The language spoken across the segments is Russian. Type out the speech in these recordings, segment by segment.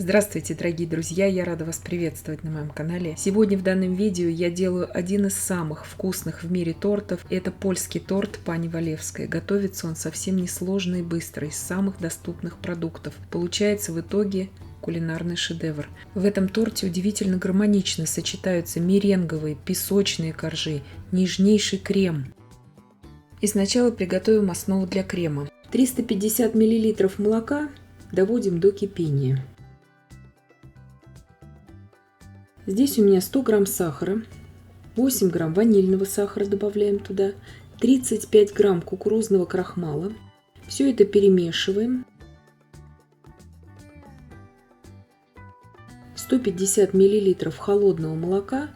Здравствуйте, дорогие друзья! Я рада вас приветствовать на моем канале. Сегодня в данном видео я делаю один из самых вкусных в мире тортов. Это польский торт Пани Валевской. Готовится он совсем несложно и быстро, из самых доступных продуктов. Получается в итоге кулинарный шедевр. В этом торте удивительно гармонично сочетаются меренговые, песочные коржи, нежнейший крем. И сначала приготовим основу для крема. 350 мл молока доводим до кипения. Здесь у меня 100 грамм сахара, 8 грамм ванильного сахара добавляем туда, 35 грамм кукурузного крахмала. Все это перемешиваем. 150 мл холодного молока,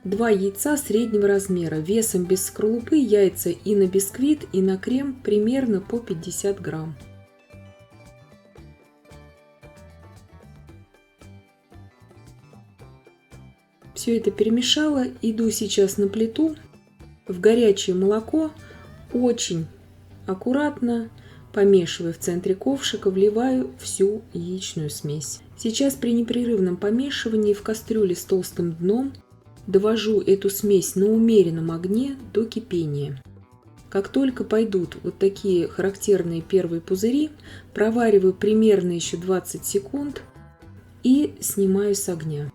2 яйца среднего размера, весом без скорлупы, яйца и на бисквит, и на крем примерно по 50 грамм. Все это перемешала, иду сейчас на плиту, в горячее молоко, очень аккуратно, помешивая в центре ковшика, вливаю всю яичную смесь. Сейчас при непрерывном помешивании в кастрюле с толстым дном довожу эту смесь на умеренном огне до кипения. Как только пойдут вот такие характерные первые пузыри, провариваю примерно еще 20 секунд и снимаю с огня.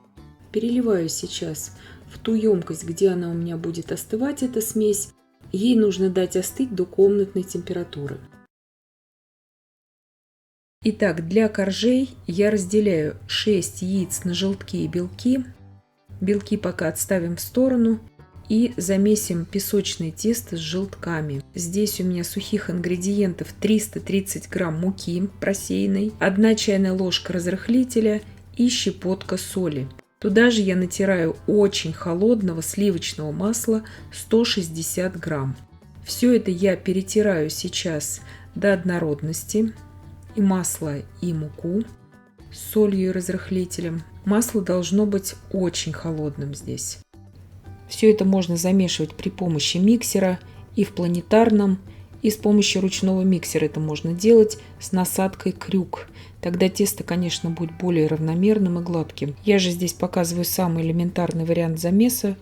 Переливаю сейчас в ту емкость, где она у меня будет остывать, эта смесь. Ей нужно дать остыть до комнатной температуры. Итак, для коржей я разделяю 6 яиц на желтки и белки. Белки пока отставим в сторону и замесим песочное тесто с желтками. Здесь у меня сухих ингредиентов 330 грамм муки просеянной, 1 чайная ложка разрыхлителя и щепотка соли. Туда же я натираю очень холодного сливочного масла 160 грамм. Все это я перетираю сейчас до однородности, и масло, и муку с солью и разрыхлителем. Масло должно быть очень холодным здесь. Все это можно замешивать при помощи миксера и в планетарном, и с помощью ручного миксера это можно делать с насадкой крюк. Тогда тесто, конечно, будет более равномерным и гладким. Я же здесь показываю самый элементарный вариант замеса.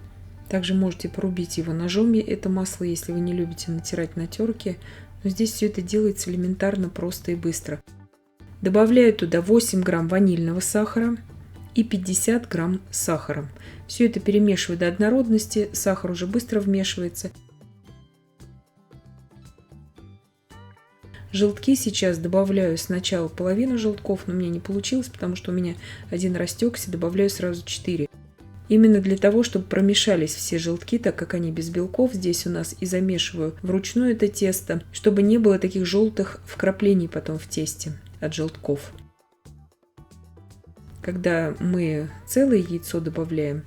Также можете порубить его ножом, это масло, если вы не любите натирать на терке. Но здесь все это делается элементарно, просто и быстро. Добавляю туда 8 грамм ванильного сахара и 50 грамм сахара. Все это перемешиваю до однородности, сахар уже быстро вмешивается. Желтки сейчас добавляю сначала половину желтков, но у меня не получилось, потому что у меня один растекся, добавляю сразу 4. Именно для того, чтобы промешались все желтки, так как они без белков здесь у нас, и замешиваю вручную это тесто, чтобы не было таких желтых вкраплений потом в тесте от желтков. Когда мы целое яйцо добавляем,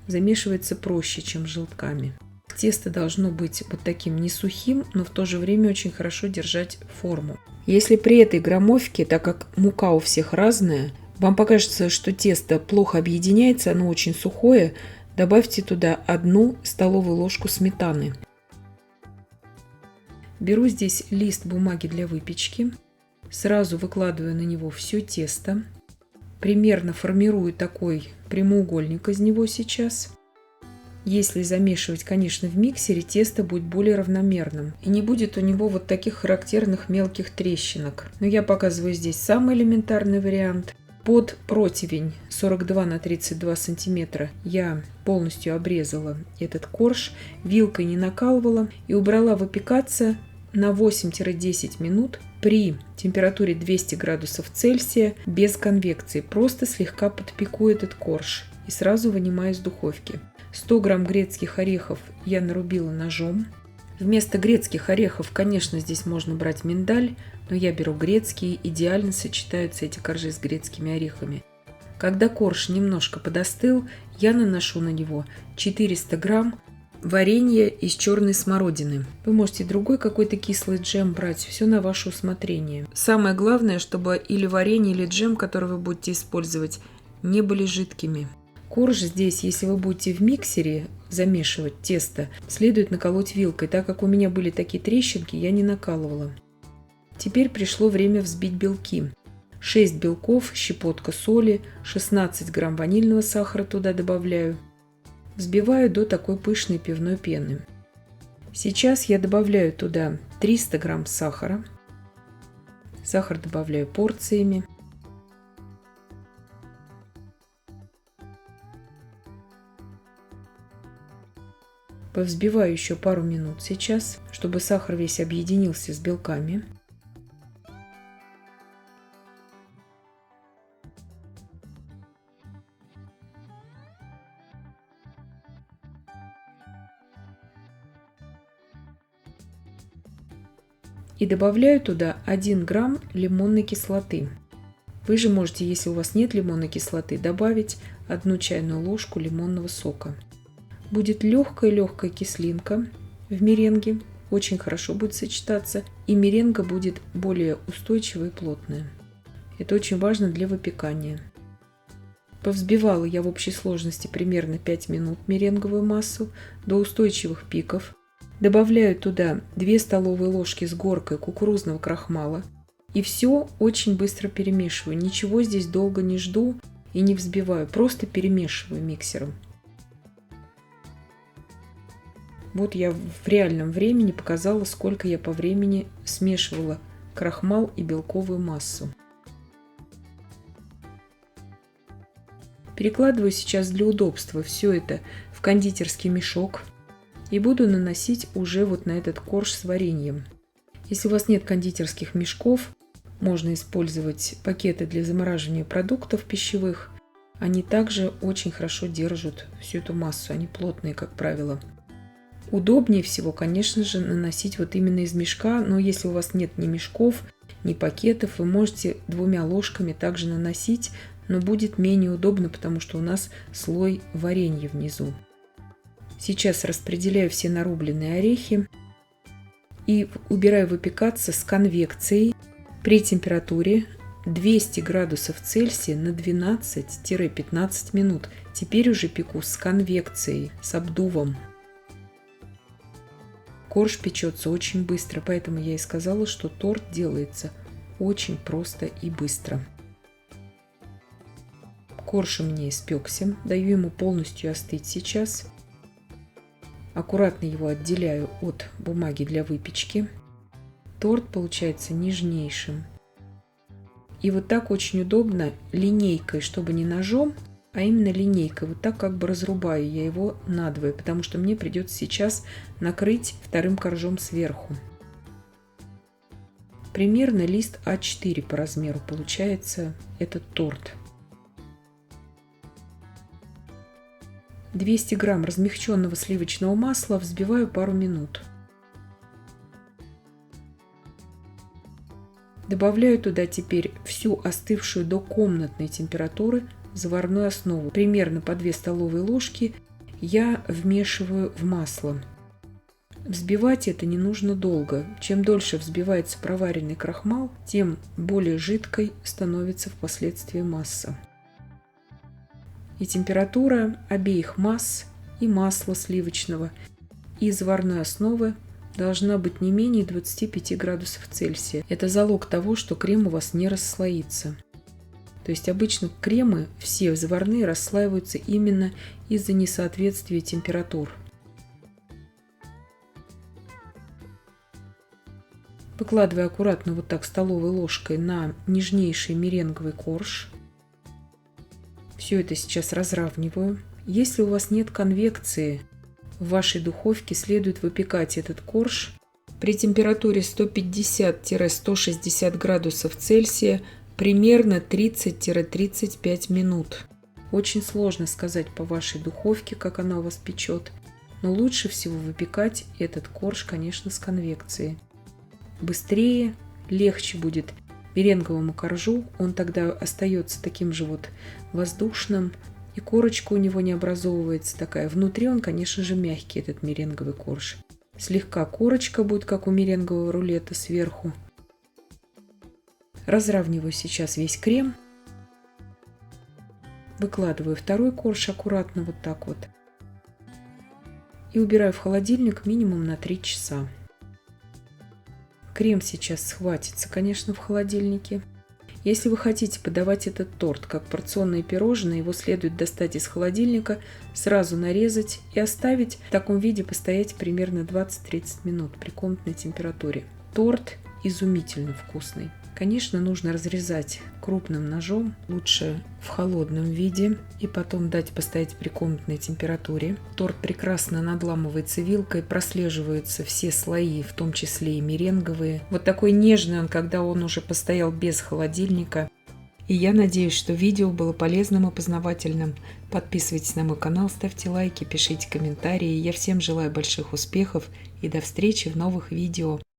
замешивается проще, чем с желтками. Тесто должно быть вот таким не сухим, но в то же время очень хорошо держать форму. Если при этой граммовке, так как мука у всех разная, вам покажется, что тесто плохо объединяется, оно очень сухое, добавьте туда 1 столовую ложку сметаны. Беру здесь лист бумаги для выпечки, сразу выкладываю на него все тесто, примерно формирую такой прямоугольник из него сейчас. Если замешивать, конечно, в миксере, тесто будет более равномерным. И не будет у него вот таких характерных мелких трещинок. Но я показываю здесь самый элементарный вариант. Под противень 42 на 32 сантиметра я полностью обрезала этот корж, вилкой не накалывала и убрала выпекаться на 8-10 минут при температуре 200 градусов Цельсия без конвекции. Просто слегка подпеку этот корж и сразу вынимаю из духовки. 100 грамм грецких орехов я нарубила ножом. Вместо грецких орехов, конечно, здесь можно брать миндаль, но я беру грецкие, идеально сочетаются эти коржи с грецкими орехами. Когда корж немножко подостыл, я наношу на него 400 грамм варенья из черной смородины. Вы можете другой какой-то кислый джем брать, все на ваше усмотрение. Самое главное, чтобы или варенье, или джем, который вы будете использовать, не были жидкими. Корж здесь, если вы будете в миксере замешивать тесто, следует наколоть вилкой. Так как у меня были такие трещинки, я не накалывала. Теперь пришло время взбить белки. 6 белков, щепотка соли, 16 грамм ванильного сахара туда добавляю. Взбиваю до такой пышной пивной пены. Сейчас я добавляю туда 300 грамм сахара. Сахар добавляю порциями. Повзбиваю еще пару минут сейчас, чтобы сахар весь объединился с белками. И добавляю туда 1 грамм лимонной кислоты. Вы же можете, если у вас нет лимонной кислоты, добавить 1 чайную ложку лимонного сока. Будет легкая кислинка в меренге, очень хорошо будет сочетаться, и меренга будет более устойчивая и плотная. Это очень важно для выпекания. Повзбивала я в общей сложности примерно 5 минут меренговую массу до устойчивых пиков. Добавляю туда 2 столовые ложки с горкой кукурузного крахмала. И все очень быстро перемешиваю. Ничего здесь долго не жду и не взбиваю. Просто перемешиваю миксером. Вот я в реальном времени показала, сколько я по времени смешивала крахмал и белковую массу. Перекладываю сейчас для удобства все это в кондитерский мешок. И буду наносить уже вот на этот корж с вареньем. Если у вас нет кондитерских мешков, можно использовать пакеты для замораживания продуктов пищевых. Они также очень хорошо держат всю эту массу, они плотные, как правило. Удобнее всего, конечно же, наносить вот именно из мешка, но если у вас нет ни мешков, ни пакетов, вы можете 2 ложками также наносить, но будет менее удобно, потому что у нас слой варенья внизу. Сейчас распределяю все нарубленные орехи и убираю выпекаться с конвекцией при температуре 200 градусов Цельсия на 12-15 минут. Теперь уже пеку с конвекцией, с обдувом. Корж печется очень быстро, поэтому я и сказала, что торт делается очень просто и быстро. Корж у меня испекся, даю ему полностью остыть сейчас. Аккуратно его отделяю от бумаги для выпечки. Торт получается нежнейшим. И вот так очень удобно линейкой, чтобы не ножом, а именно линейкой. Вот так как бы разрубаю я его надвое, потому что мне придется сейчас накрыть вторым коржом сверху. Примерно лист А4 по размеру получается этот торт. 200 грамм размягченного сливочного масла взбиваю пару минут. Добавляю туда теперь всю остывшую до комнатной температуры заварную основу. Примерно по 2 столовые ложки я вмешиваю в масло. Взбивать это не нужно долго. Чем дольше взбивается проваренный крахмал, тем более жидкой становится впоследствии масса. И температура обеих масс, и масла сливочного, и заварной основы должна быть не менее 25 градусов Цельсия. Это залог того, что крем у вас не расслоится. То есть обычно кремы все заварные расслаиваются именно из-за несоответствия температур. Выкладываю аккуратно вот так столовой ложкой на нежнейший меренговый корж. Все это сейчас разравниваю. Если у вас нет конвекции, в вашей духовке следует выпекать этот корж при температуре 150-160 градусов Цельсия примерно 30-35 минут. Очень сложно сказать по вашей духовке, как она у вас печет, но лучше всего выпекать этот корж, конечно, с конвекцией. Быстрее, легче будет меренговому коржу, он тогда остается таким же вот воздушным, и корочка у него не образовывается такая. Внутри он, конечно же, мягкий, этот меренговый корж. Слегка корочка будет, как у меренгового рулета, сверху. Разравниваю сейчас весь крем. Выкладываю второй корж аккуратно вот так вот. И убираю в холодильник минимум на 3 часа. Крем сейчас схватится, конечно, в холодильнике. Если вы хотите подавать этот торт как порционные пирожные, его следует достать из холодильника, сразу нарезать и оставить в таком виде постоять примерно 20-30 минут при комнатной температуре. Торт изумительно вкусный. Конечно, нужно разрезать крупным ножом, лучше в холодном виде, и потом дать постоять при комнатной температуре. Торт прекрасно надламывается вилкой, прослеживаются все слои, в том числе и меренговые. Вот такой нежный он, когда он уже постоял без холодильника. И я надеюсь, что видео было полезным и познавательным. Подписывайтесь на мой канал, ставьте лайки, пишите комментарии. Я всем желаю больших успехов и до встречи в новых видео.